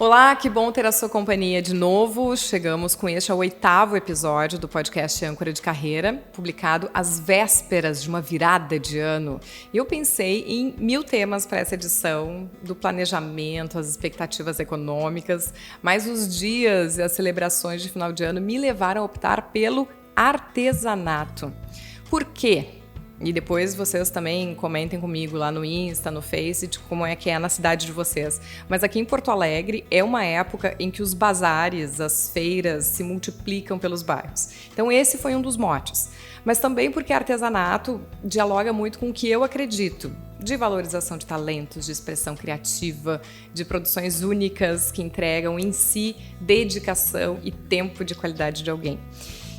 Olá, que bom ter a sua companhia de novo. Chegamos com este ao 8º episódio do podcast Âncora de Carreira, publicado às vésperas de uma virada de ano. E eu pensei em 1000 temas para essa edição, do planejamento, as expectativas econômicas, mas os dias e as celebrações de final de ano me levaram a optar pelo artesanato. Por quê? E depois vocês também comentem comigo lá no Insta, no Face, de como é que é na cidade de vocês. Mas aqui em Porto Alegre é uma época em que os bazares, as feiras se multiplicam pelos bairros. Então esse foi um dos motes. Mas também porque artesanato dialoga muito com o que eu acredito, de valorização de talentos, de expressão criativa, de produções únicas que entregam em si dedicação e tempo de qualidade de alguém.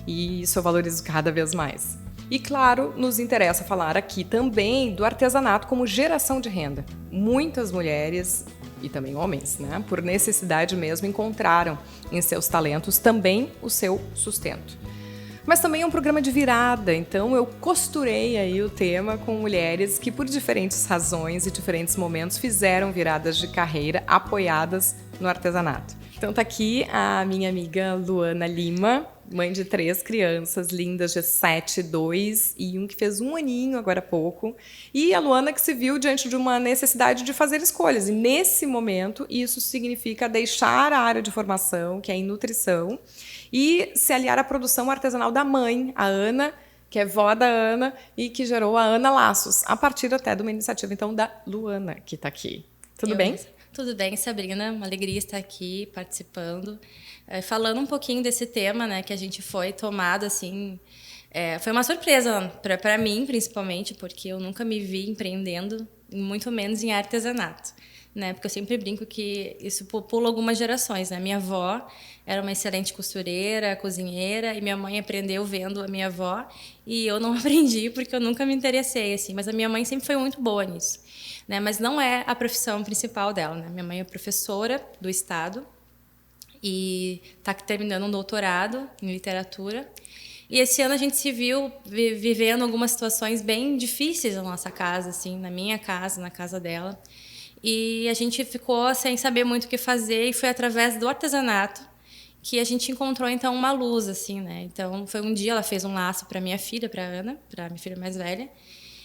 E isso eu valorizo cada vez mais. E claro, nos interessa falar aqui também do artesanato como geração de renda. Muitas mulheres, e também homens, né, por necessidade mesmo, encontraram em seus talentos também o seu sustento. Mas também é um programa de virada, então eu costurei aí o tema com mulheres que por diferentes razões e diferentes momentos fizeram viradas de carreira apoiadas no artesanato. Então tá aqui a minha amiga Luana Lima, mãe de 3 crianças lindas de 7, 2 e um que fez 1 aninho agora há pouco. E a Luana que se viu diante de uma necessidade de fazer escolhas. E nesse momento isso significa deixar a área de formação, que é em nutrição, e se aliar à produção artesanal da mãe, a Ana, que é vó da Ana e que gerou a Ana Laços, a partir até de uma iniciativa então da Luana, que está aqui. Tudo bem? Tudo bem, Sabrina. Uma alegria estar aqui participando. Falando um pouquinho desse tema, né, que a gente foi tomado, assim... foi uma surpresa para mim, principalmente, porque eu nunca me vi empreendendo, muito menos em artesanato. Né, porque eu sempre brinco que isso pula algumas gerações. Né? Minha avó era uma excelente costureira, cozinheira, e minha mãe aprendeu vendo a minha avó, e eu não aprendi porque eu nunca me interessei, assim, mas a minha mãe sempre foi muito boa nisso. Né, mas não é a profissão principal dela. Né? Minha mãe é professora do Estado e está terminando um doutorado em literatura. E esse ano a gente se viu vivendo algumas situações bem difíceis na nossa casa, assim, na minha casa, na casa dela. E a gente ficou sem saber muito o que fazer e foi através do artesanato que a gente encontrou, então, uma luz, assim, né? Então, foi um dia, ela fez um laço para minha filha, para Ana, para minha filha mais velha.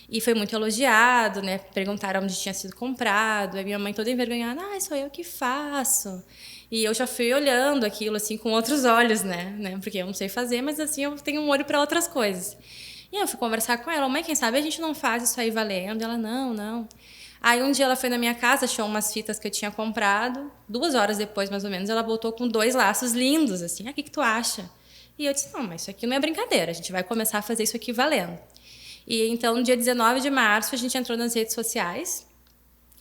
E foi muito elogiado, né? Perguntaram onde tinha sido comprado. A minha mãe toda envergonhada, sou eu que faço. E eu já fui olhando aquilo assim com outros olhos, né? Porque eu não sei fazer, mas assim eu tenho um olho para outras coisas. E eu fui conversar com ela, mãe, quem sabe a gente não faz isso aí valendo? Ela, não. Aí um dia ela foi na minha casa, achou umas fitas que eu tinha comprado. 2 horas depois, mais ou menos, ela voltou com 2 laços lindos, assim. O que tu acha? E eu disse, não, mas isso aqui não é brincadeira, a gente vai começar a fazer isso aqui valendo. E então, no dia 19 de março, a gente entrou nas redes sociais,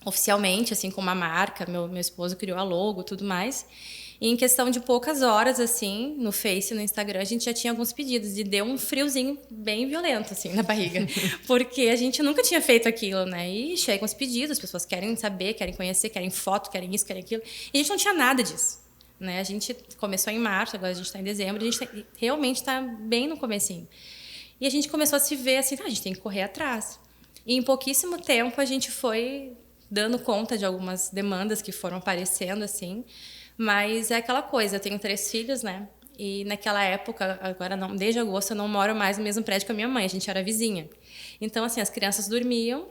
oficialmente, assim, com uma marca. Meu esposo criou a logo, tudo mais. E em questão de poucas horas, assim, no Face e no Instagram, a gente já tinha alguns pedidos. E deu um friozinho bem violento, assim, na barriga. Porque a gente nunca tinha feito aquilo, né? E chegam os pedidos, as pessoas querem saber, querem conhecer, querem foto, querem isso, querem aquilo. E a gente não tinha nada disso. Né? A gente começou em março, agora a gente está em dezembro. A gente realmente está bem no comecinho. E a gente começou a se ver assim, a gente tem que correr atrás. E em pouquíssimo tempo a gente foi dando conta de algumas demandas que foram aparecendo, assim. Mas é aquela coisa, eu tenho 3 filhos, né? E naquela época, agora não, desde agosto, eu não moro mais no mesmo prédio que a minha mãe, a gente era vizinha. Então, assim, as crianças dormiam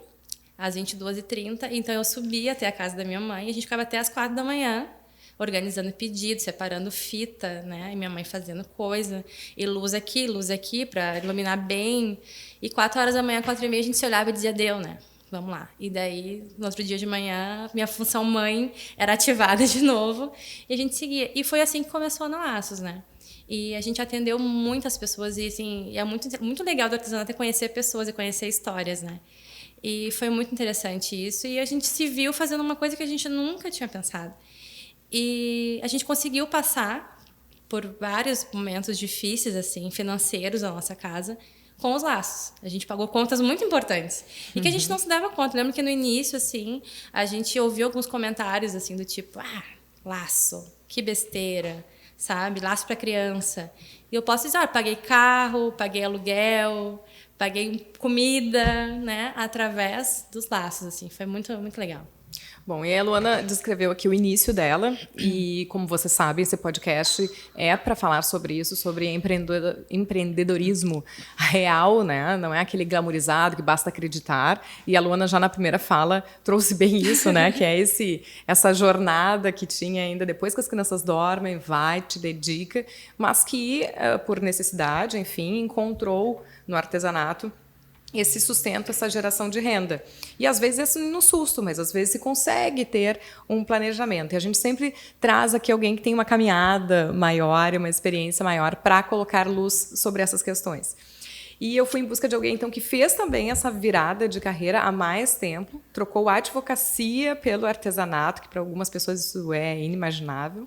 às 22h30, então eu subia até a casa da minha mãe e a gente ficava até às 4 da manhã, organizando pedido, separando fita, né? E minha mãe fazendo coisa. E luz aqui, para iluminar bem. E 4 horas da manhã, 4h30, a gente se olhava e dizia, deu, né? Vamos lá. E daí, no outro dia de manhã, minha função mãe era ativada de novo. E a gente seguia. E foi assim que começou a Ana Laços, né? E a gente atendeu muitas pessoas. E assim, é muito legal do artesanato é conhecer pessoas e conhecer histórias, né? E foi muito interessante isso. E a gente se viu fazendo uma coisa que a gente nunca tinha pensado. E a gente conseguiu passar por vários momentos difíceis, assim, financeiros da nossa casa, com os laços. A gente pagou contas muito importantes. E que a gente não se dava conta. Eu lembro que no início, assim, a gente ouviu alguns comentários, assim, do tipo, laço, que besteira, sabe? Laço para criança. E eu posso dizer, paguei carro, paguei aluguel, paguei comida, né? Através dos laços, assim. Foi muito, muito legal. Bom, e a Luana descreveu aqui o início dela e, como você sabe, esse podcast é para falar sobre isso, sobre empreendedorismo real, né? Não é aquele glamourizado que basta acreditar. E a Luana já na primeira fala trouxe bem isso, né? Que é essa jornada que tinha ainda depois que as crianças dormem, vai, te dedica, mas que por necessidade, enfim, encontrou no artesanato esse sustento, essa geração de renda. E às vezes é no susto, mas às vezes se consegue ter um planejamento. E a gente sempre traz aqui alguém que tem uma caminhada maior, uma experiência maior para colocar luz sobre essas questões. E eu fui em busca de alguém então que fez também essa virada de carreira há mais tempo, trocou a advocacia pelo artesanato, que para algumas pessoas isso é inimaginável.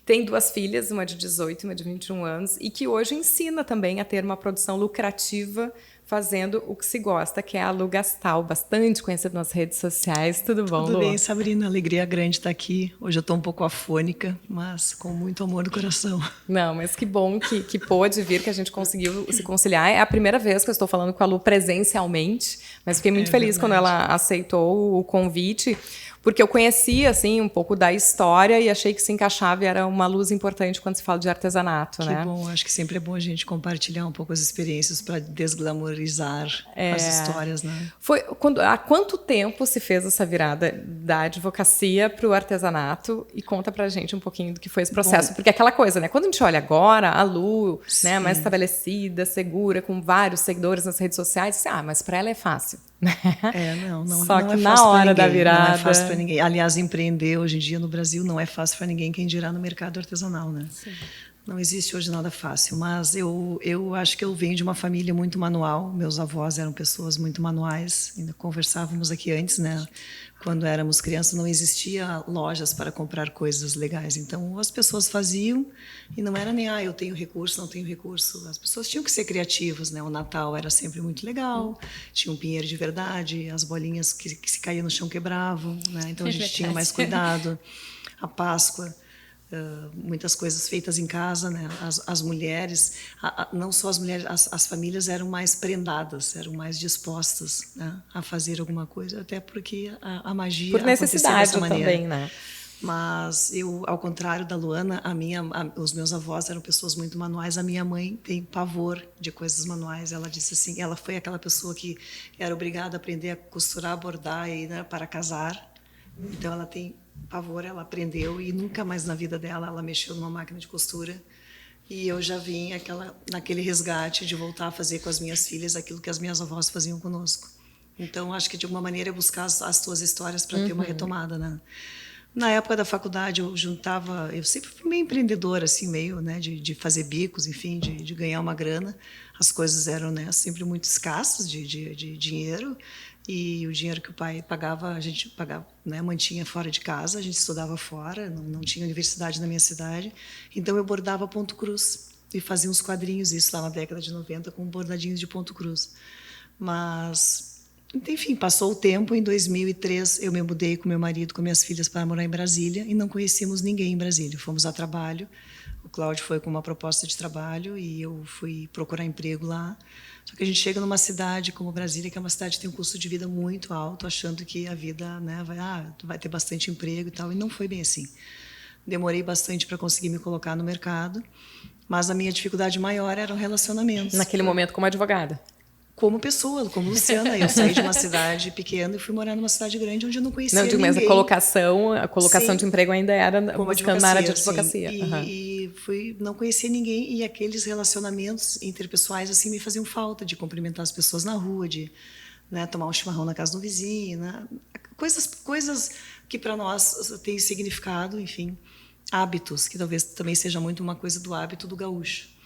Tem 2 filhas, uma de 18 e uma de 21 anos, e que hoje ensina também a ter uma produção lucrativa fazendo o que se gosta, que é a Lu Gastal, bastante conhecida nas redes sociais. Tudo bom, Lu? Tudo bem, Sabrina. Alegria grande estar aqui. Hoje eu estou um pouco afônica, mas com muito amor no coração. Não, mas que bom que pôde vir, que a gente conseguiu se conciliar. É a primeira vez que eu estou falando com a Lu presencialmente, mas fiquei muito feliz quando ela aceitou o convite, porque eu conhecia assim um pouco da história e achei que se encaixava e era uma luz importante quando se fala de artesanato, né? Que bom, acho que sempre é bom a gente compartilhar um pouco as experiências para desglamorizar as histórias, né? Há quanto tempo se fez essa virada da advocacia para o artesanato? E conta pra gente um pouquinho do que foi esse processo, porque é aquela coisa, né? Quando a gente olha agora, a Lu, né, mais estabelecida, segura, com vários seguidores nas redes sociais, mas para ela é fácil. Não Só não que é na fácil hora pra da ninguém, virada. não é fácil para ninguém. Aliás, empreender hoje em dia no Brasil não é fácil para ninguém, quem dirá no mercado artesanal, né? Sim. Não existe hoje nada fácil, mas eu acho que eu venho de uma família muito manual. Meus avós eram pessoas muito manuais. Ainda conversávamos aqui antes, né? Quando éramos crianças não existia lojas para comprar coisas legais. Então as pessoas faziam e não era nem eu tenho recurso, não tenho recurso. As pessoas tinham que ser criativas, né? O Natal era sempre muito legal. Tinha um pinheiro de verdade, as bolinhas que se caíam no chão quebravam, né? Então a gente tinha mais cuidado. A Páscoa, muitas coisas feitas em casa, né? As mulheres, não só as mulheres, as famílias eram mais prendadas, eram mais dispostas, né, a fazer alguma coisa, até porque a magia por necessidade acontecia dessa maneira. Também, né? Mas eu, ao contrário da Luana, os meus avós eram pessoas muito manuais. A minha mãe tem pavor de coisas manuais. Ela disse assim, ela foi aquela pessoa que era obrigada a aprender a costurar, bordar e, né, para casar. Então ela tem pavor, ela aprendeu e nunca mais na vida dela ela mexeu numa máquina de costura. E eu já vim naquele resgate de voltar a fazer com as minhas filhas aquilo que as minhas avós faziam conosco. Então acho que de alguma maneira é buscar as tuas histórias para ter uma retomada, né? Na época da faculdade eu sempre fui meio empreendedora, assim, meio, né, de fazer bicos, enfim, de ganhar uma grana. As coisas eram, né, sempre muito escassas de dinheiro, e o dinheiro que o pai pagava, a gente pagava, né, mantinha fora de casa, a gente estudava fora, não tinha universidade na minha cidade, então eu bordava ponto cruz e fazia uns quadrinhos, isso lá na década de 90, com bordadinhos de ponto cruz. Mas enfim, passou o tempo. Em 2003, eu me mudei com meu marido, com minhas filhas, para morar em Brasília e não conhecíamos ninguém em Brasília. Fomos a trabalho. O Cláudio foi com uma proposta de trabalho e eu fui procurar emprego lá. Só que a gente chega numa cidade como Brasília, que é uma cidade que tem um custo de vida muito alto, achando que a vida, né, vai ter bastante emprego e tal. E não foi bem assim. Demorei bastante para conseguir me colocar no mercado, mas a minha dificuldade maior eram relacionamentos. Naquele momento, como advogada? Como pessoa, como Luciana. Eu saí de uma cidade pequena e fui morar numa cidade grande onde eu não conhecia ninguém. Mas a colocação de emprego ainda era como buscando na área de advocacia. E não conhecia ninguém, e aqueles relacionamentos interpessoais assim me faziam falta, de cumprimentar as pessoas na rua, de, né, tomar um chimarrão na casa do vizinho, né? Coisas que para nós têm significado, enfim, hábitos, que talvez também seja muito uma coisa do hábito do gaúcho.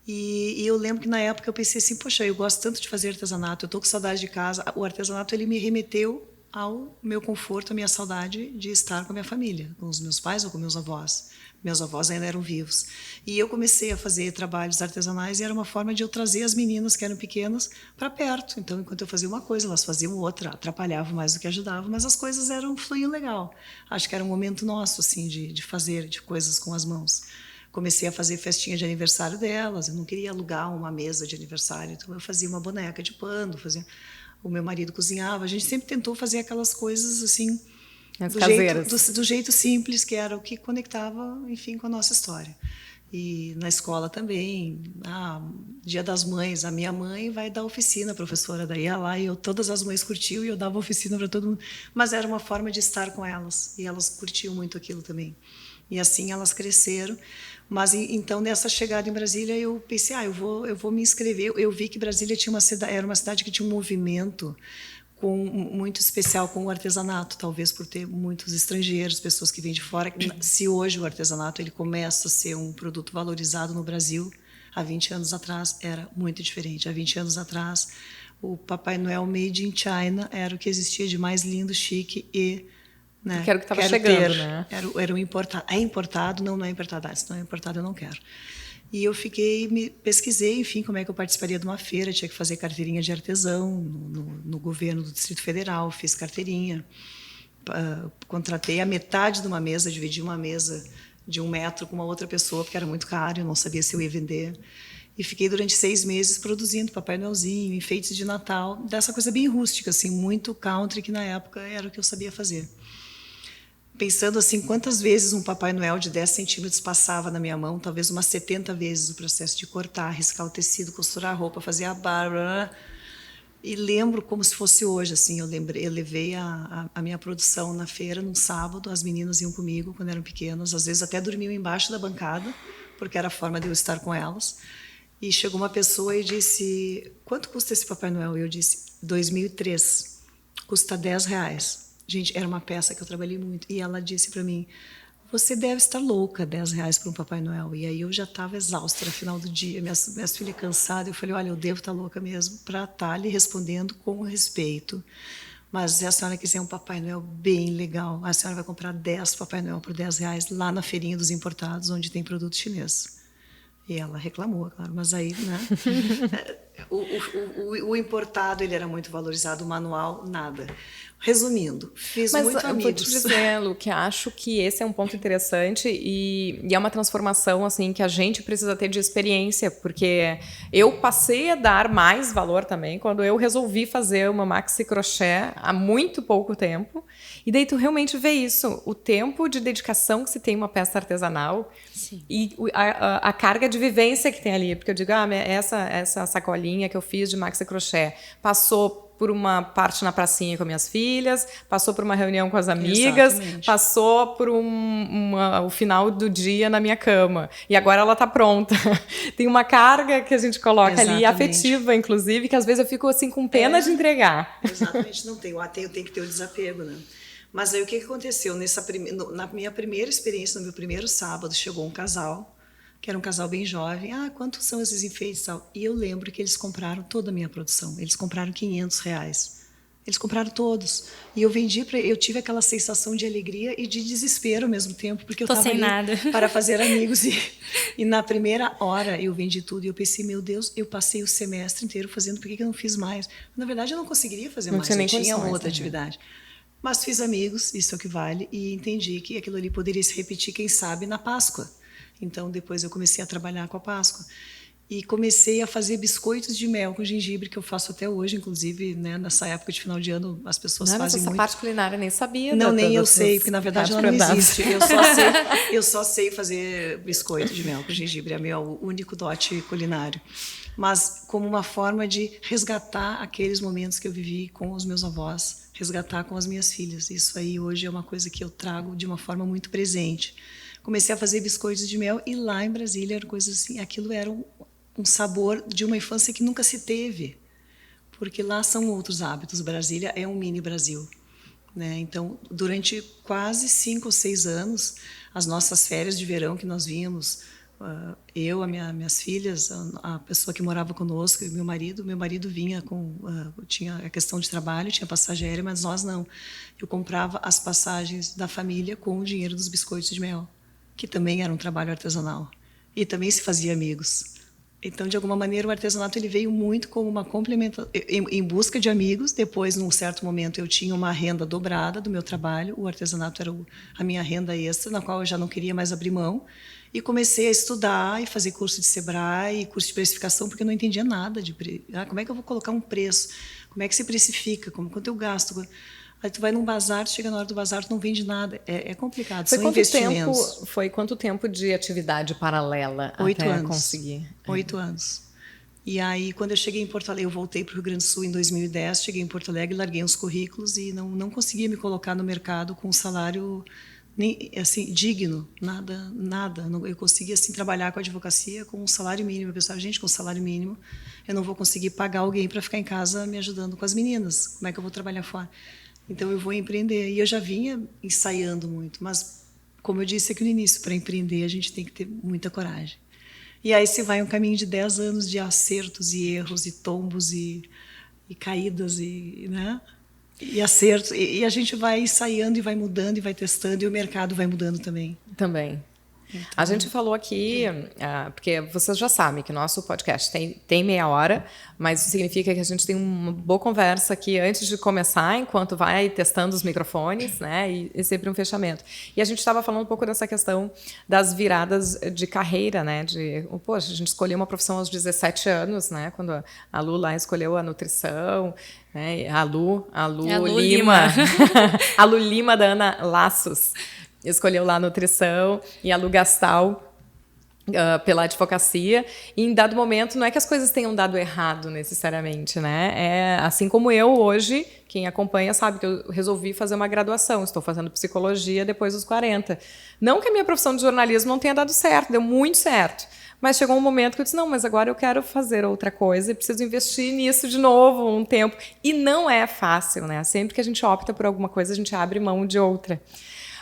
E eu lembro que na época eu pensei assim, poxa, eu gosto tanto de fazer artesanato, eu estou com saudade de casa. O artesanato ele me remeteu ao meu conforto, à minha saudade de estar com a minha família, com os meus pais ou com meus avós. Meus avós ainda eram vivos. E eu comecei a fazer trabalhos artesanais e era uma forma de eu trazer as meninas que eram pequenas para perto. Então, enquanto eu fazia uma coisa, elas faziam outra, atrapalhavam mais do que ajudavam, mas as coisas fluíam legal. Acho que era um momento nosso assim de fazer de coisas com as mãos. Comecei a fazer festinha de aniversário delas. Eu não queria alugar uma mesa de aniversário, então eu fazia uma boneca de pano, o meu marido cozinhava. A gente sempre tentou fazer aquelas coisas assim do jeito simples, que era o que conectava, enfim, com a nossa história. E na escola também, Dia das Mães, a minha mãe vai dar oficina, a professora daí ia lá, e todas as mães curtiam e eu dava oficina para todo mundo. Mas era uma forma de estar com elas, e elas curtiam muito aquilo também. E assim elas cresceram. Mas então, nessa chegada em Brasília, eu pensei, eu vou me inscrever. Eu vi que Brasília era uma cidade que tinha um movimento muito especial com o artesanato, talvez por ter muitos estrangeiros, pessoas que vêm de fora. Se hoje o artesanato ele começa a ser um produto valorizado no Brasil, há 20 anos atrás era muito diferente. Há 20 anos atrás, o Papai Noel Made in China era o que existia de mais lindo, chique e... né, que era o que estava chegando, né? Era um importado. É importado? Não é importado. Se não é importado, eu não quero. E eu pesquisei, enfim, como é que eu participaria de uma feira. Tinha que fazer carteirinha de artesão no governo do Distrito Federal. Fiz carteirinha. Contratei a metade de uma mesa, dividi uma mesa de 1 metro com uma outra pessoa, porque era muito caro, eu não sabia se eu ia vender. E fiquei durante 6 meses produzindo Papai Noelzinho, enfeites de Natal, dessa coisa bem rústica, assim, muito country, que na época era o que eu sabia fazer. Pensando assim, quantas vezes um Papai Noel de 10 centímetros passava na minha mão, talvez umas 70 vezes o processo de cortar, riscar o tecido, costurar a roupa, fazer a barba. E lembro como se fosse hoje, assim, eu levei a minha produção na feira num sábado, as meninas iam comigo quando eram pequenas, às vezes até dormiam embaixo da bancada, porque era a forma de eu estar com elas. E chegou uma pessoa e disse, quanto custa esse Papai Noel? E eu disse, 2003, custa R$10. Gente, era uma peça que eu trabalhei muito. E ela disse para mim, você deve estar louca, R$10 para um Papai Noel. E aí eu já estava exausta no final do dia, minhas filhas cansadas. Eu falei, olha, eu devo estar louca mesmo para estar lhe respondendo com respeito. Mas se a senhora quiser um Papai Noel bem legal, a senhora vai comprar 10 Papai Noel por R$10 lá na feirinha dos importados, onde tem produto chinês. E ela reclamou, claro, mas aí, né? O importado ele era muito valorizado, o manual, nada. Resumindo, fiz muito amigos. Mas eu vou te dizer, Lu, que acho que esse é um ponto interessante e é uma transformação assim que a gente precisa ter de experiência, porque eu passei a dar mais valor também quando eu resolvi fazer uma maxi crochê há muito pouco tempo. E daí tu realmente vê isso, o tempo de dedicação que se tem uma peça artesanal. Sim. E a carga de vivência que tem ali. Porque eu digo, essa sacolinha que eu fiz de maxi crochê passou por uma parte na pracinha com minhas filhas, passou por uma reunião com as amigas, exatamente, passou por o final do dia na minha cama. E agora ela está pronta. Tem uma carga que a gente coloca exatamente ali, afetiva, inclusive, que às vezes eu fico assim com pena de entregar. Exatamente, não tem. Tem que ter o desapego, né? Mas aí o que aconteceu? Na minha primeira experiência, no meu primeiro sábado, chegou um casal, que era um casal bem jovem. Quantos são esses enfeites e tal? E eu lembro que eles compraram toda a minha produção. Eles compraram R$500. Eles compraram todos. E eu vendi eu tive aquela sensação de alegria e de desespero ao mesmo tempo, porque eu estava ali nada para fazer amigos. E na primeira hora eu vendi tudo e eu pensei, meu Deus, eu passei o semestre inteiro fazendo, por que eu não fiz mais? Na verdade, eu não conseguiria fazer mais, eu tinha uma outra atividade. Mas fiz amigos, isso é o que vale, e entendi que aquilo ali poderia se repetir, quem sabe, na Páscoa. Então, depois eu comecei a trabalhar com a Páscoa. E comecei a fazer biscoitos de mel com gengibre, que eu faço até hoje, inclusive, né, nessa época de final de ano, as pessoas fazem muito. Essa parte culinária nem sabia. Não, nem eu sei, porque na verdade ela não existe. Eu só sei fazer biscoito de mel com gengibre, é meu único dote culinário. Mas como uma forma de resgatar aqueles momentos que eu vivi com os meus avós, resgatar com as minhas filhas. Isso aí hoje é uma coisa que eu trago de uma forma muito presente. Comecei a fazer biscoitos de mel e lá em Brasília era coisa assim, aquilo era um sabor de uma infância que nunca se teve, porque lá são outros hábitos. Brasília é um mini Brasil, né? Então, durante quase 5 ou 6 anos, as nossas férias de verão que nós vínhamos, eu, minhas filhas, a pessoa que morava conosco, e meu marido vinha tinha a questão de trabalho, tinha passagem aérea, mas nós não. Eu comprava as passagens da família com o dinheiro dos biscoitos de mel, que também era um trabalho artesanal, e também se fazia amigos. Então, de alguma maneira, o artesanato ele veio muito como uma complementação, em busca de amigos. Depois, num certo momento, eu tinha uma renda dobrada do meu trabalho, o artesanato era a minha renda extra, na qual eu já não queria mais abrir mão, e comecei a estudar e fazer curso de Sebrae, curso de precificação, porque eu não entendia nada de como é que eu vou colocar um preço, como é que se precifica, quanto eu gasto. Aí tu vai num bazar, chega na hora do bazar, tu não vende nada. É complicado, Foi são quanto investimentos. foi quanto tempo de atividade paralela 8 até anos. conseguir? 8 anos. E aí, quando eu cheguei em Porto Alegre, eu voltei para o Rio Grande do Sul em 2010, cheguei em Porto Alegre, larguei uns currículos e não conseguia me colocar no mercado com um salário assim, digno, nada. Eu conseguia assim, trabalhar com a advocacia com um salário mínimo. Eu pensava, gente, com salário mínimo, eu não vou conseguir pagar alguém para ficar em casa me ajudando com as meninas. Como é que eu vou trabalhar fora? Então, eu vou empreender. E eu já vinha ensaiando muito, mas, como eu disse aqui no início, para empreender a gente tem que ter muita coragem. E aí se vai um caminho de 10 anos de acertos e erros e tombos e caídas né? E acertos. E a gente vai ensaiando e vai mudando e vai testando e o mercado vai mudando também. Também. Então, a gente falou aqui, porque vocês já sabem que o nosso podcast tem meia hora, mas isso significa que a gente tem uma boa conversa aqui antes de começar, enquanto vai testando os microfones, né? E sempre um fechamento. E a gente estava falando um pouco dessa questão das viradas de carreira, né? Poxa, a gente escolheu uma profissão aos 17 anos, né? Quando a Lu lá escolheu a nutrição, né? A Lu Lima. A Lu Lima da Ana Laços escolheu lá a nutrição e a Lu Gastal pela advocacia. E em dado momento, não é que as coisas tenham dado errado necessariamente, né? É assim como eu hoje, quem acompanha sabe que eu resolvi fazer uma graduação. Estou fazendo psicologia depois dos 40. Não que a minha profissão de jornalismo não tenha dado certo, deu muito certo. Mas chegou um momento que eu disse, não, mas agora eu quero fazer outra coisa e preciso investir nisso de novo um tempo. E não é fácil, né? Sempre que a gente opta por alguma coisa, a gente abre mão de outra.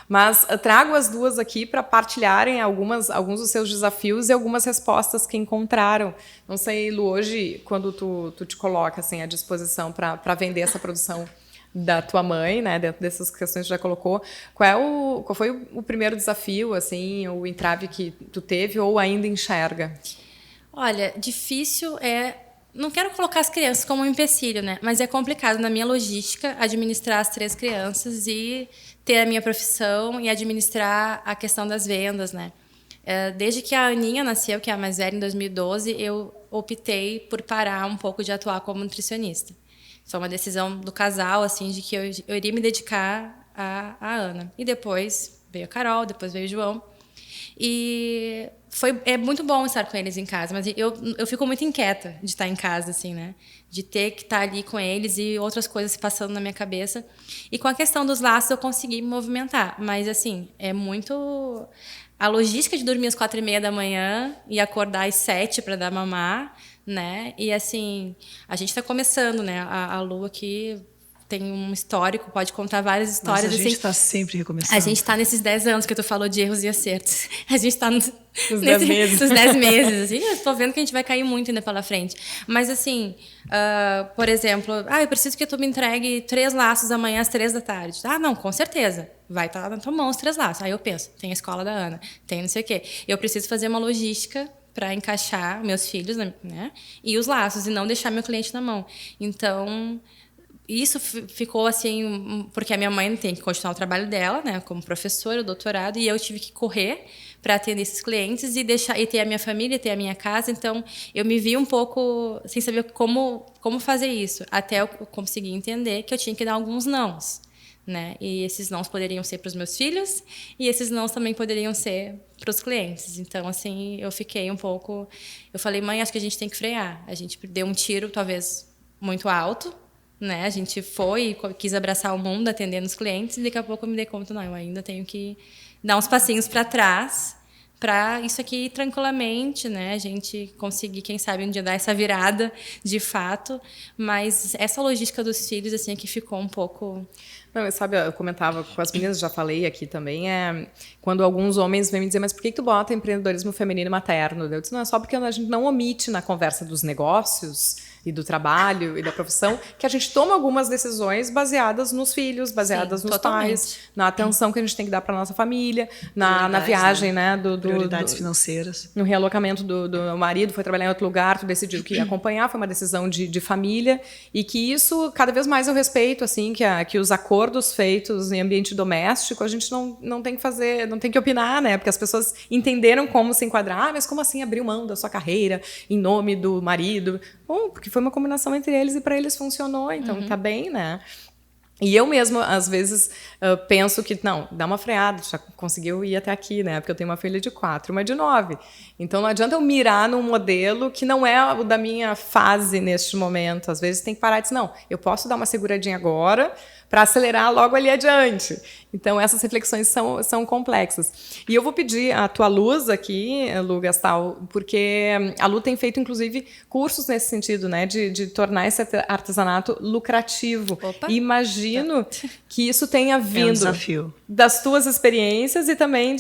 Mas trago as duas aqui para partilharem alguns dos seus desafios e algumas respostas que encontraram. Não sei, Lu, hoje, quando tu te coloca assim, à disposição para vender essa produção da tua mãe, né, dentro dessas questões que já colocou, qual foi o primeiro desafio, assim, o entrave que tu teve ou ainda enxerga? Olha, difícil não quero colocar as crianças como um empecilho, né? Mas é complicado na minha logística administrar as 3 crianças e ter a minha profissão e administrar a questão das vendas, né? Desde que a Aninha nasceu, que é a mais velha, em 2012, eu optei por parar um pouco de atuar como nutricionista. Foi uma decisão do casal, assim, de que eu iria me dedicar à Ana. E depois veio a Carol, depois veio o João. E é muito bom estar com eles em casa, mas eu fico muito inquieta de estar em casa, assim, né? De ter que estar ali com eles e outras coisas se passando na minha cabeça. E com a questão dos laços eu consegui me movimentar, mas assim, é muito... A logística de dormir às 4h30 da manhã e acordar às 7 para dar mamar, né? E assim, a gente está começando, né? A Lu aqui tem um histórico, pode contar várias histórias. Nossa, a gente está assim, sempre recomeçando. A gente está nesses 10 anos que tu falou de erros e acertos. A gente está nos 10 meses. Nos 10 meses. Assim, eu estou vendo que a gente vai cair muito ainda pela frente. Mas, assim, por exemplo, eu preciso que tu me entregue 3 laços amanhã às 3 da tarde. Ah, não, com certeza. Vai estar na tua mão os 3 laços. Aí eu penso, tem a escola da Ana, tem não sei o quê. Eu preciso fazer uma logística para encaixar meus filhos, né? E os laços, e não deixar meu cliente na mão. Então... Isso ficou assim, porque a minha mãe tem que continuar o trabalho dela, né, como professora, o doutorado, e eu tive que correr para atender esses clientes e ter a minha família, ter a minha casa. Então, eu me vi um pouco sem saber como fazer isso, até eu conseguir entender que eu tinha que dar alguns nãos, né? E esses nãos poderiam ser para os meus filhos e esses nãos também poderiam ser para os clientes. Então, assim, eu fiquei um pouco... Eu falei, mãe, acho que a gente tem que frear. A gente deu um tiro, talvez, muito alto, né? A gente foi e quis abraçar o mundo atendendo os clientes e daqui a pouco eu me dei conta, não, eu ainda tenho que dar uns passinhos para trás para isso aqui tranquilamente, né? A gente conseguir, quem sabe, um dia dar essa virada de fato, mas essa logística dos filhos, assim, é que ficou um pouco... Não, sabe, eu comentava com as meninas, já falei aqui também, quando alguns homens vêm me dizer, mas por que tu bota empreendedorismo feminino e materno? Eu disse, não, é só porque a gente não omite na conversa dos negócios e do trabalho e da profissão, que a gente toma algumas decisões baseadas nos filhos, baseadas nos pais, na atenção que a gente tem que dar para nossa família, na viagem, né? Prioridades financeiras. No realocamento do marido, foi trabalhar em outro lugar, tu decidiu que ia acompanhar, foi uma decisão de família, e que isso, cada vez mais eu respeito, assim, que os acordos feitos em ambiente doméstico, a gente não tem que fazer, não tem que opinar, né? Porque as pessoas entenderam como se enquadrar, mas como assim abrir mão da sua carreira em nome do marido? Bom, porque foi uma combinação entre eles e para eles funcionou, então tá bem, né? E eu mesma, às vezes, penso que, não, dá uma freada, já conseguiu ir até aqui, né? Porque eu tenho uma filha de 4 e uma de 9. Então, não adianta eu mirar num modelo que não é o da minha fase neste momento. Às vezes, tem que parar e dizer, não, eu posso dar uma seguradinha agora para acelerar logo ali adiante. Então, essas reflexões são complexas. E eu vou pedir a tua luz aqui, Lu Gastal, porque a Lu tem feito, inclusive, cursos nesse sentido, né? De tornar esse artesanato lucrativo. Opa. E imagino que isso tenha vindo desafio. Das tuas experiências e também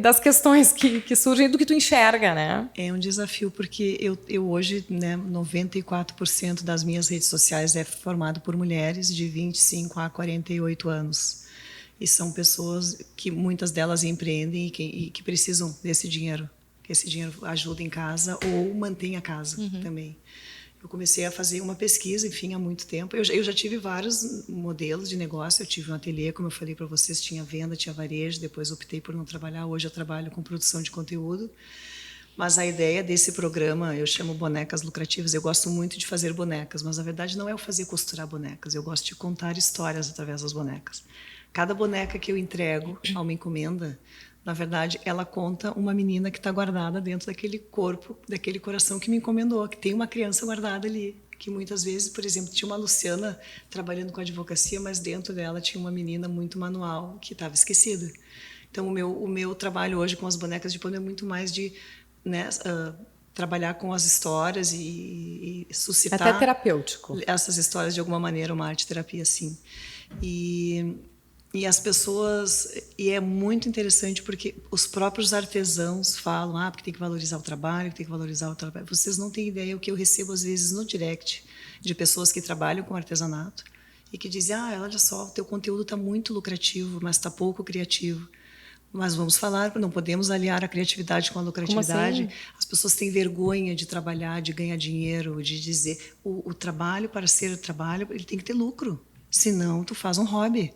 das questões que surgem do que tu enxerga, né? É um desafio, porque eu hoje, né, 94% das minhas redes sociais é formado por mulheres de 25 a 48 anos. E são pessoas que muitas delas empreendem e que precisam desse dinheiro. Que esse dinheiro ajuda em casa ou mantém a casa também. Eu comecei a fazer uma pesquisa, enfim, há muito tempo. Eu já tive vários modelos de negócio. Eu tive um ateliê, como eu falei para vocês, tinha venda, tinha varejo. Depois optei por não trabalhar. Hoje eu trabalho com produção de conteúdo. Mas a ideia desse programa, eu chamo Bonecas Lucrativas. Eu gosto muito de fazer bonecas, mas a verdade não é eu fazer costurar bonecas. Eu gosto de contar histórias através das bonecas. Cada boneca que eu entrego a uma encomenda, na verdade, ela conta uma menina que está guardada dentro daquele corpo, daquele coração que me encomendou, que tem uma criança guardada ali. Que muitas vezes, por exemplo, tinha uma Luciana trabalhando com advocacia, mas dentro dela tinha uma menina muito manual que estava esquecida. Então, o meu trabalho hoje com as bonecas de pano é muito mais de, né, trabalhar com as histórias e suscitar... Até terapêutico. Essas histórias, de alguma maneira, uma arte-terapia, sim. E as pessoas... E é muito interessante porque os próprios artesãos falam porque tem que valorizar o trabalho, que tem que valorizar o trabalho. Vocês não têm ideia o que eu recebo, às vezes, no direct, de pessoas que trabalham com artesanato e que dizem, olha só, o teu conteúdo está muito lucrativo, mas está pouco criativo. Mas vamos falar, não podemos aliar a criatividade com a lucratividade. Como assim? As pessoas têm vergonha de trabalhar, de ganhar dinheiro, de dizer o trabalho, para ser trabalho, ele tem que ter lucro. Senão, tu faz um hobby.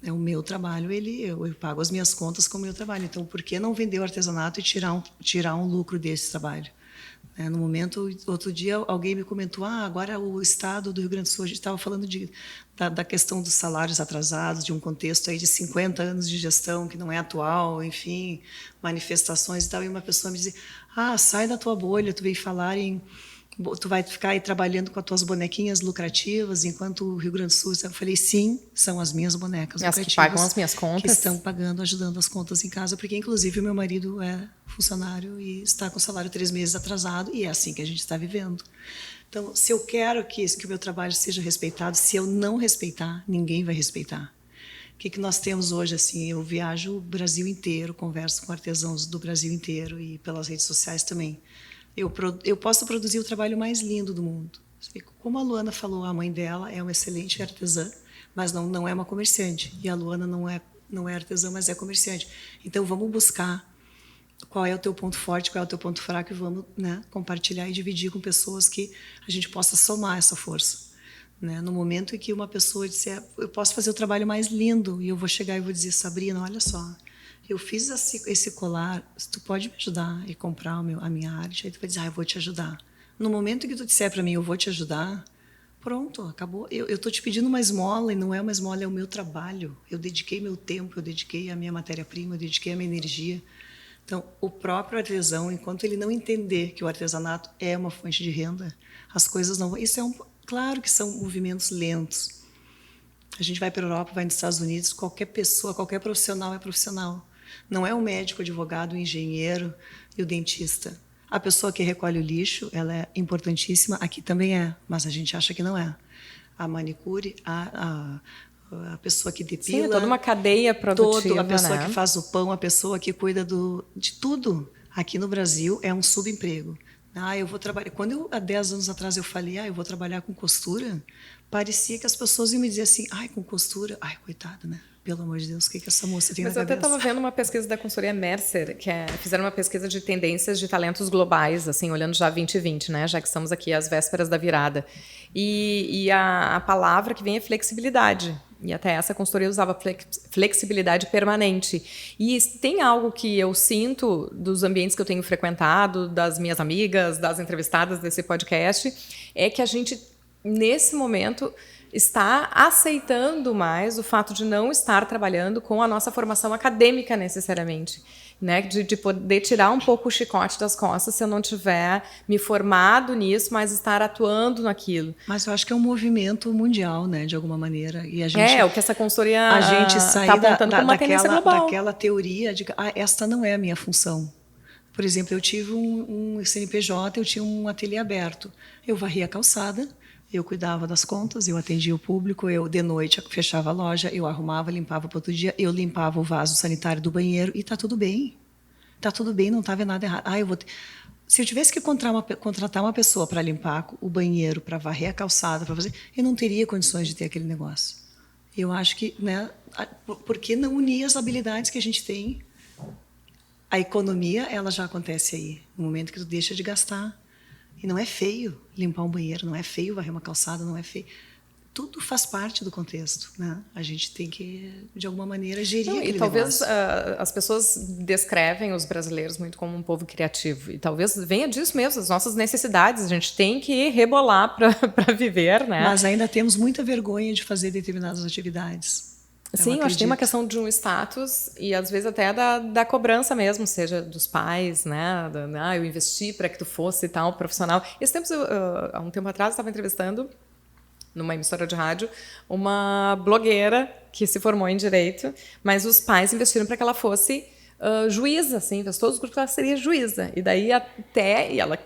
O meu trabalho, eu pago as minhas contas com o meu trabalho. Então, por que não vender o artesanato e tirar um lucro desse trabalho? No momento, outro dia, alguém me comentou, agora o Estado do Rio Grande do Sul, a gente estava falando da questão dos salários atrasados, de um contexto aí de 50 anos de gestão, que não é atual, enfim, manifestações e tal, e uma pessoa me dizia, sai da tua bolha, tu veio falar tu vai ficar aí trabalhando com as tuas bonequinhas lucrativas, enquanto o Rio Grande do Sul... Eu falei, sim, são as minhas bonecas lucrativas. As que pagam as minhas contas. Que estão pagando, ajudando as contas em casa, porque, inclusive, o meu marido é funcionário e está com o salário 3 meses atrasado, e é assim que a gente está vivendo. Então, se eu quero que o meu trabalho seja respeitado, se eu não respeitar, ninguém vai respeitar. O que nós temos hoje? Assim, eu viajo o Brasil inteiro, converso com artesãos do Brasil inteiro e pelas redes sociais também. Eu posso produzir o trabalho mais lindo do mundo. Como a Luana falou, a mãe dela é uma excelente artesã, mas não é uma comerciante. E a Luana não é artesã, mas é comerciante. Então, vamos buscar qual é o teu ponto forte, qual é o teu ponto fraco, e vamos, né, compartilhar e dividir com pessoas que a gente possa somar essa força. Né? No momento em que uma pessoa disser, eu posso fazer o trabalho mais lindo, e eu vou chegar e vou dizer, Sabrina, olha só, eu fiz esse colar, tu pode me ajudar e comprar a minha arte? Aí tu vai dizer, eu vou te ajudar. No momento que tu disser para mim, eu vou te ajudar, pronto, acabou. Eu estou te pedindo uma esmola, e não é uma esmola, é o meu trabalho. Eu dediquei meu tempo, eu dediquei a minha matéria-prima, eu dediquei a minha energia. Então, o próprio artesão, enquanto ele não entender que o artesanato é uma fonte de renda, as coisas não vão... Claro que são movimentos lentos. A gente vai para a Europa, vai nos Estados Unidos, qualquer pessoa, qualquer profissional é profissional. Não é o médico, o advogado, o engenheiro e o dentista. A pessoa que recolhe o lixo, ela é importantíssima, aqui também é, mas a gente acha que não é. A manicure, a pessoa que depila... Sim, é toda uma cadeia produtiva, a pessoa, né, que faz o pão, a pessoa que cuida de tudo. Aqui no Brasil é um subemprego. Eu vou trabalhar... Quando há 10 anos atrás eu falei, eu vou trabalhar com costura, parecia que as pessoas iam me dizer assim, com costura, coitada, né? Pelo amor de Deus, o que essa moça tem na cabeça? Mas eu até estava vendo uma pesquisa da consultoria Mercer, fizeram uma pesquisa de tendências de talentos globais, assim, olhando já 2020, né? Já que estamos aqui às vésperas da virada. E a palavra que vem é flexibilidade. E até essa consultoria usava flexibilidade permanente. E tem algo que eu sinto dos ambientes que eu tenho frequentado, das minhas amigas, das entrevistadas desse podcast, é que a gente, nesse momento... está aceitando mais o fato de não estar trabalhando com a nossa formação acadêmica necessariamente. Né, de poder tirar um pouco o chicote das costas se eu não tiver me formado nisso, mas estar atuando naquilo. Mas eu acho que é um movimento mundial, né, de alguma maneira. E a gente, o que essa consultoria a gente sair tá apontando como uma tendência global. daquela teoria de que esta não é a minha função. Por exemplo, eu tive um CNPJ, eu tinha um ateliê aberto. Eu varria a calçada, eu cuidava das contas, eu atendia o público, eu de noite fechava a loja, eu arrumava, limpava para outro dia, eu limpava o vaso sanitário do banheiro e está tudo bem. Está tudo bem, não estava nada errado. Se eu tivesse que contratar uma pessoa para limpar o banheiro, para varrer a calçada, para fazer, eu não teria condições de ter aquele negócio. Eu acho que, né, por que não unir as habilidades que a gente tem? A economia, ela já acontece aí, no momento que tu deixa de gastar. E não é feio limpar um banheiro, não é feio varrer uma calçada, não é feio. Tudo faz parte do contexto, né? A gente tem que, de alguma maneira, gerir aquele E talvez negócio. as pessoas descrevem os brasileiros muito como um povo criativo. E talvez venha disso mesmo, as nossas necessidades. A gente tem que rebolar para viver, né? Mas ainda temos muita vergonha de fazer determinadas atividades. Sim, eu acho que tem uma questão de um status e às vezes até da cobrança mesmo, seja dos pais, né? Eu investi para que tu fosse tal profissional. Há um tempo atrás, eu estava entrevistando numa emissora de rádio uma blogueira que se formou em Direito, mas os pais investiram para que ela fosse juíza, assim, fez todos os cursos que ela seria juíza. E daí e ela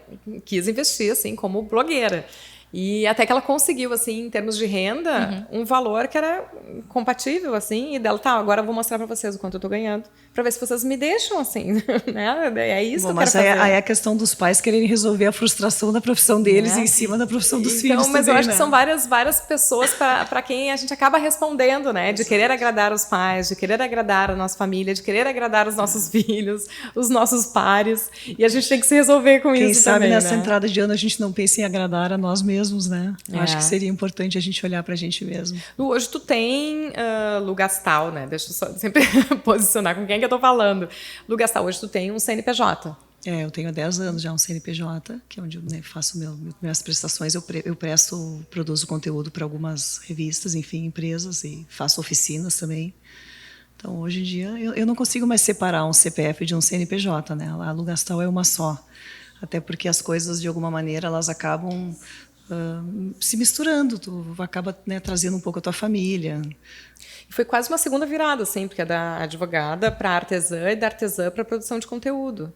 quis investir assim como blogueira. E até que ela conseguiu, assim, em termos de renda, um valor que era compatível, assim, e dela, agora eu vou mostrar para vocês o quanto eu tô ganhando, para ver se vocês me deixam, assim, né? É isso que eu quero fazer. Aí é a questão dos pais quererem resolver a frustração da profissão deles em cima da profissão dos filhos mas também, eu acho que são várias pessoas para quem a gente acaba respondendo, né? De querer agradar os pais, de querer agradar a nossa família, de querer agradar os nossos filhos, os nossos pares, e a gente tem que se resolver com isso também, Quem sabe nessa né? entrada de ano a gente não pensa em agradar a nós mesmos, né? Eu acho que seria importante a gente olhar para a gente mesmo. Hoje tu tem Lugastal, né? Deixa eu só sempre posicionar com quem que eu tô falando. Lugastal, hoje tu tem um CNPJ. Eu tenho há 10 anos já um CNPJ, que é onde eu faço minhas prestações. Eu produzo conteúdo para algumas revistas, enfim, empresas, e faço oficinas também. Então, hoje em dia, eu não consigo mais separar um CPF de um CNPJ, né? A Lugastal é uma só. Até porque as coisas, de alguma maneira, elas acabam se misturando, tu acaba, né, trazendo um pouco a tua família. Foi quase uma segunda virada, assim, porque é da advogada para artesã e da artesã para produção de conteúdo.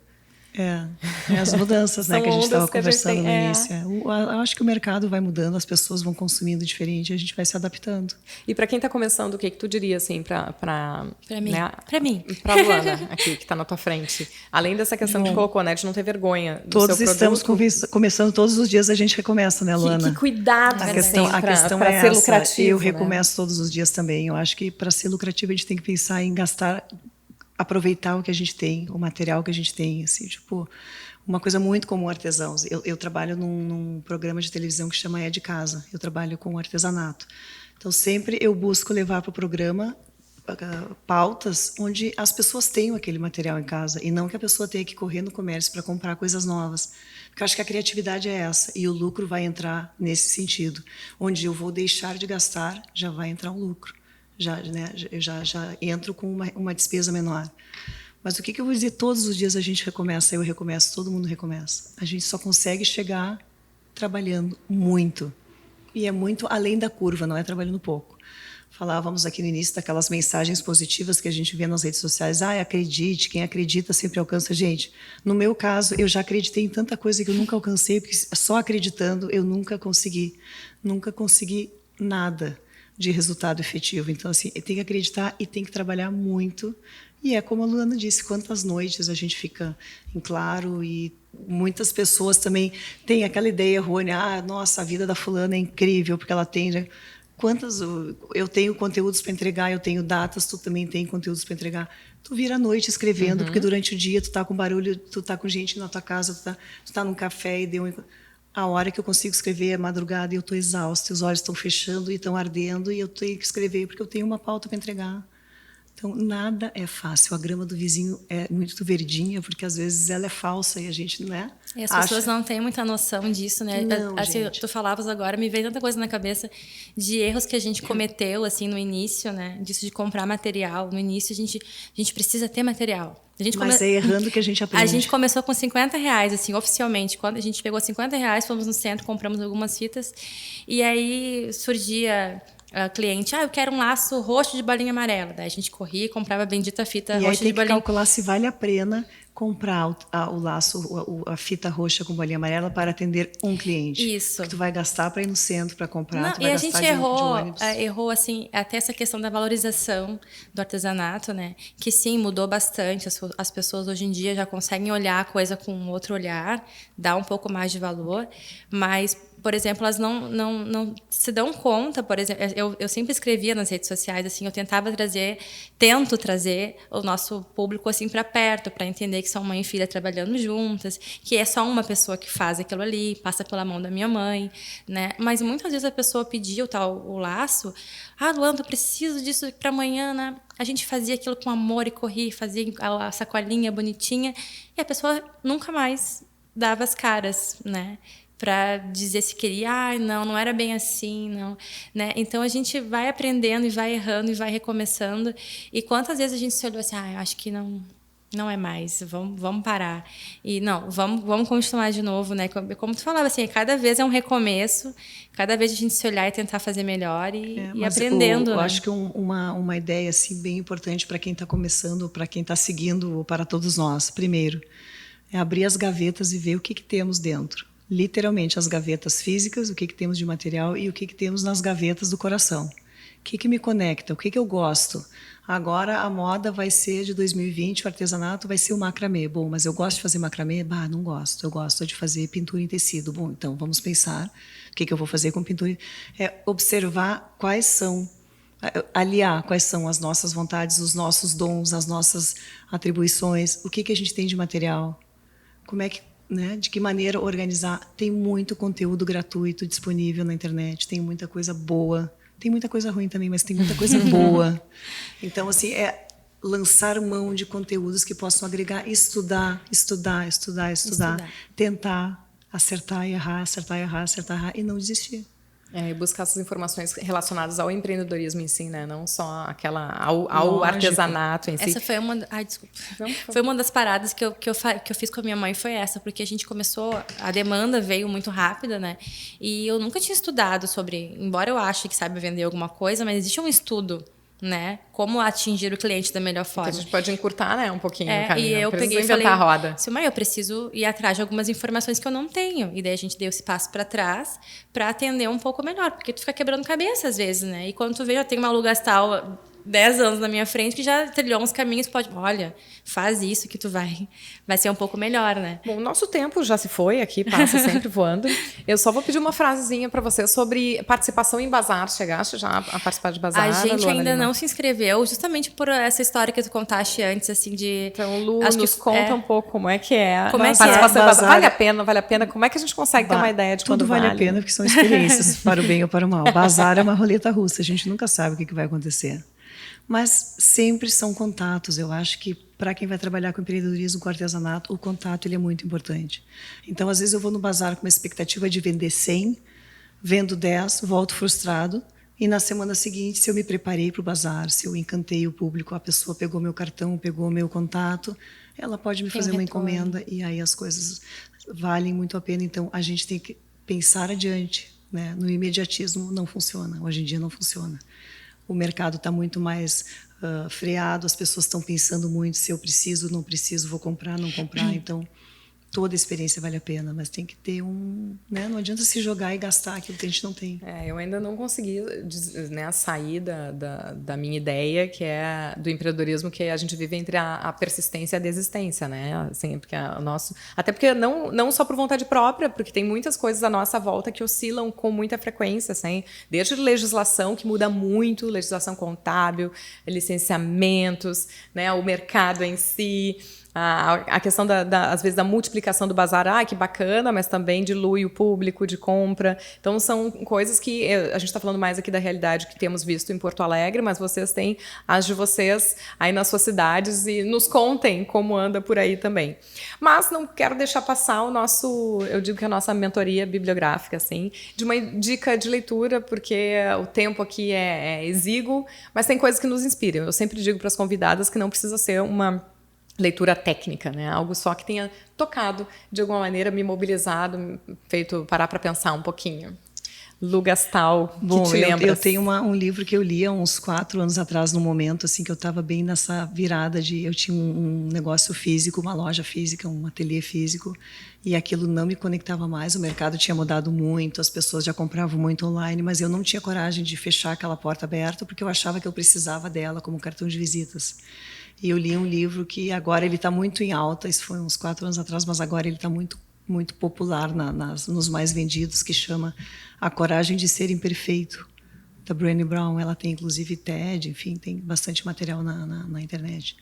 As mudanças, né, que a gente estava conversando no início. Eu acho que o mercado vai mudando, as pessoas vão consumindo diferente, a gente vai se adaptando. E para quem está começando, o que tu diria, assim, para mim? Né, para mim. Para a Luana, aqui, que está na tua frente. Além dessa questão que tu colocou, né, de não ter vergonha do todos seu estamos produto. começando todos os dias, a gente recomeça, né, Luana? Que cuidado a questão para ser lucrativo. Eu recomeço todos os dias também. Eu acho que para ser lucrativo a gente tem que pensar em aproveitar o que a gente tem, o material que a gente tem, assim, tipo, uma coisa muito comum artesãos. Eu trabalho num programa de televisão que chama É de Casa. Eu trabalho com artesanato. Então, sempre eu busco levar para o programa pautas onde as pessoas tenham aquele material em casa e não que a pessoa tenha que correr no comércio para comprar coisas novas. Porque eu acho que a criatividade é essa e o lucro vai entrar nesse sentido. Onde eu vou deixar de gastar, já vai entrar um lucro. Eu já entro com uma despesa menor. Mas o que eu vou dizer? Todos os dias a gente recomeça, eu recomeço, todo mundo recomeça. A gente só consegue chegar trabalhando muito. E é muito além da curva, não é trabalhando pouco. Falávamos aqui no início daquelas mensagens positivas que a gente vê nas redes sociais. Acredite, quem acredita sempre alcança. Gente, no meu caso, eu já acreditei em tanta coisa que eu nunca alcancei, porque só acreditando eu nunca consegui nada de resultado efetivo. Então, assim, tem que acreditar e tem que trabalhar muito. E é como a Luana disse, quantas noites a gente fica em claro e muitas pessoas também têm aquela ideia errônea, nossa, a vida da fulana é incrível porque ela tem... Né? Eu tenho conteúdos para entregar, eu tenho datas, tu também tem conteúdos para entregar. Tu vira à noite escrevendo, porque durante o dia tu tá com barulho, tu tá com gente na tua casa, tu tá num café e deu... A hora que eu consigo escrever é madrugada e eu estou exausta, os olhos estão fechando e estão ardendo e eu tenho que escrever porque eu tenho uma pauta para entregar. Então, nada é fácil. A grama do vizinho é muito verdinha porque, às vezes, ela é falsa e a gente, né? E as pessoas não têm muita noção disso, né? Não, assim, gente. tu falavas agora, me veio tanta coisa na cabeça de erros que a gente cometeu, assim, no início, né? Disso de comprar material. No início, a gente precisa ter material. Mas é errando que a gente aprende. A gente começou com R$50, assim, oficialmente. Quando a gente pegou R$50, fomos no centro, compramos algumas fitas. E aí surgia cliente, eu quero um laço roxo de bolinha amarela. Daí a gente corria e comprava a bendita fita roxa de bolinha. E aí tem que calcular se vale a pena comprar o laço, a fita roxa com bolinha amarela para atender um cliente. Isso. Porque tu vai gastar para ir no centro para comprar, Não, tu vai e a gastar gente de errou assim, até essa questão da valorização do artesanato, né? Que sim, mudou bastante. As pessoas hoje em dia já conseguem olhar a coisa com outro olhar, dar um pouco mais de valor, mas por exemplo, elas não se dão conta, por exemplo, eu sempre escrevia nas redes sociais, assim, eu tento trazer o nosso público assim para perto, para entender que são mãe e filha trabalhando juntas, que é só uma pessoa que faz aquilo ali, passa pela mão da minha mãe, né? Mas muitas vezes a pessoa pedia o laço, Luana, eu preciso disso para amanhã, né? A gente fazia aquilo com amor e corria, fazia a sacolinha bonitinha, e a pessoa nunca mais dava as caras, né? Para dizer se queria, não era bem assim, não, né? Então a gente vai aprendendo e vai errando e vai recomeçando. E quantas vezes a gente se olhou assim, eu acho que não é mais, vamos parar. E não, vamos continuar de novo, né? Como tu falava assim, cada vez é um recomeço, cada vez a gente se olhar e tentar fazer melhor e aprendendo. Eu né? acho que uma ideia assim bem importante para quem está começando, para quem está seguindo, ou para todos nós, primeiro, é abrir as gavetas e ver o que temos dentro. Literalmente as gavetas físicas, o que temos de material e o que temos nas gavetas do coração. O que me conecta, o que eu gosto. Agora a moda vai ser de 2020, o artesanato vai ser o macramê. Bom, mas eu gosto de fazer macramê? Não gosto. Eu gosto de fazer pintura em tecido. Bom, então vamos pensar o que eu vou fazer com pintura. Observar aliar quais são as nossas vontades, os nossos dons, as nossas atribuições, o que a gente tem de material, como é que de que maneira organizar. Tem muito conteúdo gratuito disponível na internet, tem muita coisa boa, tem muita coisa ruim também, mas tem muita coisa boa. Então, assim, lançar mão de conteúdos que possam agregar, estudar, tentar acertar e errar, e não desistir. E buscar essas informações relacionadas ao empreendedorismo em si, né? Não só ao artesanato em si. Essa foi uma... desculpa. Foi uma das paradas que eu fiz com a minha mãe, foi essa, porque a gente começou... A demanda veio muito rápida, né? E eu nunca tinha estudado sobre... Embora eu ache que saiba vender alguma coisa, mas existe um estudo, né? Como atingir o cliente da melhor forma. Que a gente pode encurtar, né? Um pouquinho o caminho. E eu peguei e falei, mãe, eu preciso ir atrás de algumas informações que eu não tenho. E daí a gente deu esse passo para trás para atender um pouco melhor. Porque tu fica quebrando cabeça às vezes, né? E quando tu vê, já tem uma Malu Gastal 10 anos na minha frente que já trilhou uns caminhos, olha, faz isso que tu vai ser um pouco melhor, né? Bom, o nosso tempo já se foi aqui, passa sempre voando. Eu só vou pedir uma frasezinha para você sobre participação em bazar. Chegaste já a participar de bazar? A gente ainda não se inscreveu, justamente por essa história que tu contaste antes, assim, de... Então, Lu, nos conta um pouco como é que é. Como é que é? Bazar. Vale a pena? Como é que a gente consegue ter uma ideia de quando vale? Tudo vale a pena, porque são experiências, para o bem ou para o mal. Bazar é uma roleta russa, a gente nunca sabe o que vai acontecer. Mas sempre são contatos. Eu acho que para quem vai trabalhar com empreendedorismo, com artesanato, o contato ele é muito importante. Então, às vezes eu vou no bazar com uma expectativa de vender 100, vendo 10, volto frustrado, e na semana seguinte, se eu me preparei para o bazar, se eu encantei o público, a pessoa pegou meu cartão, pegou meu contato, ela pode me fazer uma encomenda, e aí as coisas valem muito a pena. Então, a gente tem que pensar adiante, né? No imediatismo não funciona, hoje em dia não funciona. O mercado está muito mais freado, as pessoas estão pensando muito se eu preciso, não preciso, vou comprar, não comprar. Então, toda experiência vale a pena, mas tem que ter né? Não adianta se jogar e gastar aquilo que a gente não tem. Eu ainda não consegui, né, sair da minha ideia, que é do empreendedorismo, que a gente vive entre a persistência e a desistência, né? Assim, porque até porque não só por vontade própria, porque tem muitas coisas à nossa volta que oscilam com muita frequência, assim, desde legislação que muda muito, legislação contábil, licenciamentos, né, o mercado em si. A questão, às vezes, da multiplicação do bazar, que bacana, mas também dilui o público de compra. Então, são coisas que a gente está falando mais aqui da realidade que temos visto em Porto Alegre, mas vocês têm as de vocês aí nas suas cidades e nos contem como anda por aí também. Mas não quero deixar passar eu digo que a nossa mentoria bibliográfica, assim, de uma dica de leitura, porque o tempo aqui é exíguo, mas tem coisas que nos inspiram. Eu sempre digo para as convidadas que não precisa ser uma leitura técnica, né? Algo só que tenha tocado, de alguma maneira, me mobilizado, feito parar para pensar um pouquinho. Lu Gastal, que te lembra? Eu tenho um livro que eu li há uns 4 anos atrás, num momento assim que eu estava bem nessa virada eu tinha um negócio físico, uma loja física, um ateliê físico, e aquilo não me conectava mais. O mercado tinha mudado muito, as pessoas já compravam muito online, mas eu não tinha coragem de fechar aquela porta aberta porque eu achava que eu precisava dela como cartão de visitas. E eu li um livro que agora ele está muito em alta, isso foi uns 4 anos atrás, mas agora ele está muito, muito popular nos mais vendidos, que chama A Coragem de Ser Imperfeito, da Brené Brown. Ela tem, inclusive, TED, enfim, tem bastante material na internet,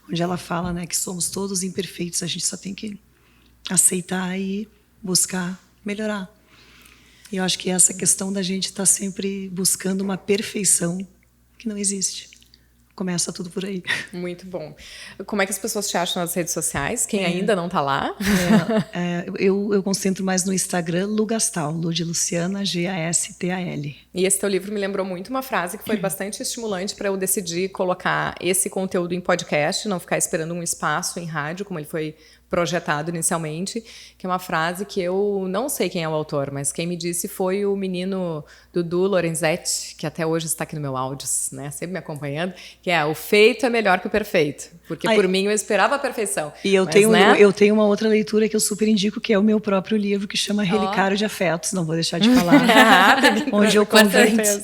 onde ela fala, né, que somos todos imperfeitos, a gente só tem que aceitar e buscar melhorar. E eu acho que essa questão da gente estar sempre buscando uma perfeição que não existe. Começa tudo por aí. Muito bom. Como é que as pessoas te acham nas redes sociais? Quem ainda não está lá? Eu concentro mais no Instagram, Lu Gastal, Lu de Luciana, Gastal. E esse teu livro me lembrou muito uma frase que foi bastante estimulante para eu decidir colocar esse conteúdo em podcast, não ficar esperando um espaço em rádio, como ele foi projetado inicialmente, que é uma frase que eu não sei quem é o autor, mas quem me disse foi o menino Dudu Lorenzetti, que até hoje está aqui no meu áudios, né, sempre me acompanhando, que é: o feito é melhor que o perfeito, porque por mim eu esperava a perfeição. E eu tenho uma outra leitura que eu super indico, que é o meu próprio livro, que chama Relicário de Afetos, não vou deixar de falar,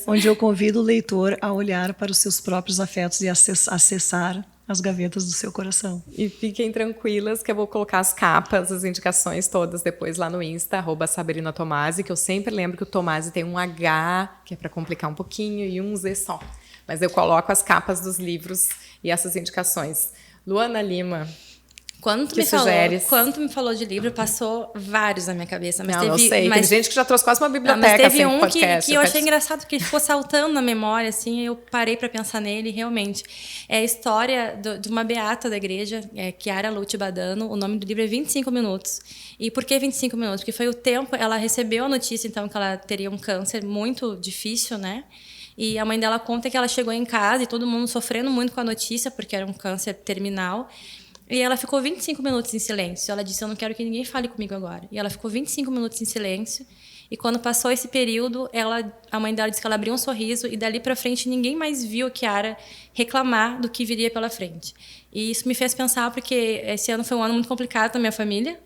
onde eu convido o leitor a olhar para os seus próprios afetos e acessar as gavetas do seu coração. E fiquem tranquilas que eu vou colocar as capas, as indicações todas depois lá no Insta, @SabrinaTomasi, que eu sempre lembro que o Tomasi tem um H, que é para complicar um pouquinho, e um Z só. Mas eu coloco as capas dos livros e essas indicações. Luana Lima, Quando tu me falou de livro, passou vários na minha cabeça. Mas eu sei, tem gente que já trouxe quase uma biblioteca. Mas teve um podcast, que eu achei engraçado, porque ele ficou saltando na memória, assim, eu parei para pensar nele, realmente. É a história de uma beata da igreja, Chiara Luthi Badano. O nome do livro é 25 minutos. E por que 25 minutos? Porque foi o tempo, ela recebeu a notícia, então, que ela teria um câncer muito difícil, né? E a mãe dela conta que ela chegou em casa e todo mundo sofrendo muito com a notícia, porque era um câncer terminal. E ela ficou 25 minutos em silêncio. Ela disse: eu não quero que ninguém fale comigo agora. E ela ficou 25 minutos em silêncio. E quando passou esse período, a mãe dela disse que ela abriu um sorriso e dali para frente ninguém mais viu a Chiara reclamar do que viria pela frente. E isso me fez pensar, porque esse ano foi um ano muito complicado na minha família.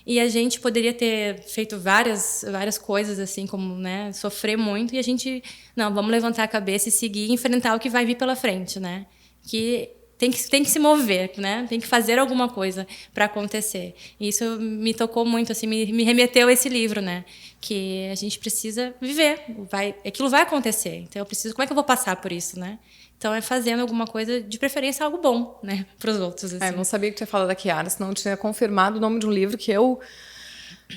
E a gente poderia ter feito várias coisas, assim, como, né, sofrer muito. E a gente, não, vamos levantar a cabeça e seguir e enfrentar o que vai vir pela frente, né? Que tem que se mover, né? Tem que fazer alguma coisa para acontecer. E isso me tocou muito, assim, me remeteu a esse livro, né? Que a gente precisa viver, aquilo vai acontecer. Então eu preciso, como é que eu vou passar por isso, né? Então é fazendo alguma coisa, de preferência algo bom, né, para os outros. Assim. Eu não sabia que tinha falado da Chiara, senão eu tinha confirmado o nome de um livro que eu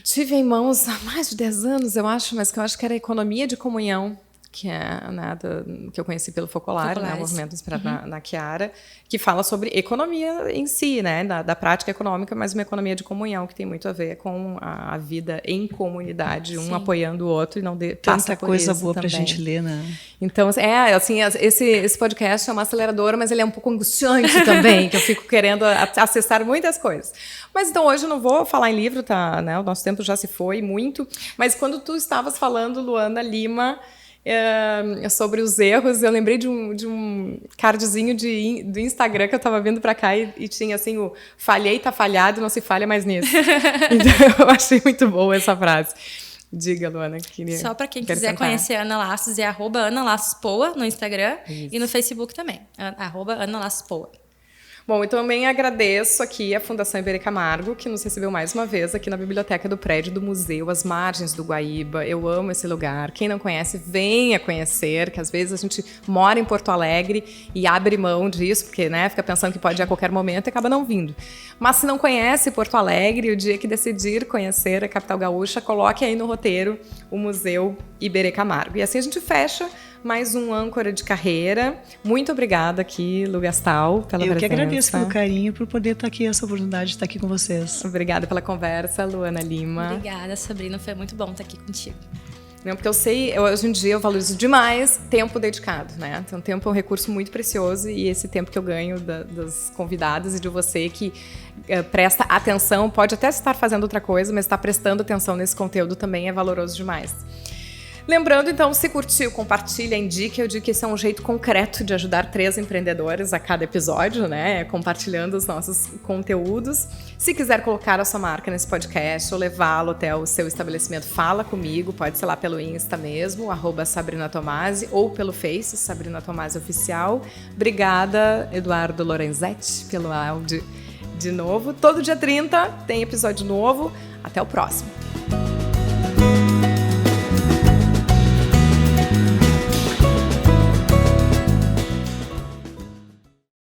tive em mãos há mais de 10 anos, eu acho, mas que eu acho que era Economia de Comunhão, que é nada que eu conheci pelo Focolare, né, o movimento inspirado na Chiara, que fala sobre economia em si, né, da prática econômica, mas uma economia de comunhão, que tem muito a ver com a vida em comunidade, um apoiando o outro e não tanta coisa boa para a gente ler, né? Então, assim, esse podcast é uma aceleradora, mas ele é um pouco angustiante também, que eu fico querendo acessar muitas coisas. Mas então hoje eu não vou falar em livro, tá, né, o nosso tempo já se foi muito, mas quando tu estavas falando, Luana Lima, sobre os erros, eu lembrei de um cardzinho do Instagram que eu estava vindo para cá e tinha assim: o falhei, tá falhado, não se falha mais nisso. Então eu achei muito boa essa frase. Diga, Luana. Só para quem quiser conhecer a Ana Lassos, é @AnaLassosPoa no Instagram. Isso. E no Facebook também, @AnaLassosPoa. Bom, eu também agradeço aqui a Fundação Iberê Camargo, que nos recebeu mais uma vez aqui na biblioteca do prédio do museu, às margens do Guaíba. Eu amo esse lugar. Quem não conhece, venha conhecer, que às vezes a gente mora em Porto Alegre e abre mão disso, porque fica pensando que pode ir a qualquer momento e acaba não vindo. Mas se não conhece Porto Alegre, o dia que decidir conhecer a capital gaúcha, coloque aí no roteiro o Museu Iberê Camargo. E assim a gente fecha mais um âncora de carreira. Muito obrigada aqui, Lu Gastal, pela presença. Eu que agradeço pelo carinho, por poder estar aqui, essa oportunidade de estar aqui com vocês. Obrigada pela conversa, Luana Lima. Obrigada, Sabrina. Foi muito bom estar aqui contigo. Não, porque hoje em dia eu valorizo demais tempo dedicado, né? Então, tempo é um recurso muito precioso e esse tempo que eu ganho das convidadas e de você que presta atenção, pode até estar fazendo outra coisa, mas estar prestando atenção nesse conteúdo também é valoroso demais. Lembrando, então, se curtiu, compartilha, indique. Eu digo que esse é um jeito concreto de ajudar 3 empreendedores a cada episódio, né? Compartilhando os nossos conteúdos. Se quiser colocar a sua marca nesse podcast ou levá-lo até o seu estabelecimento, fala comigo. Pode ser lá pelo Insta mesmo, @Sabrina Tomasi, ou pelo Face, Sabrina Tomasi Oficial. Obrigada, Eduardo Lorenzetti, pelo áudio de novo. Todo dia 30 tem episódio novo. Até o próximo.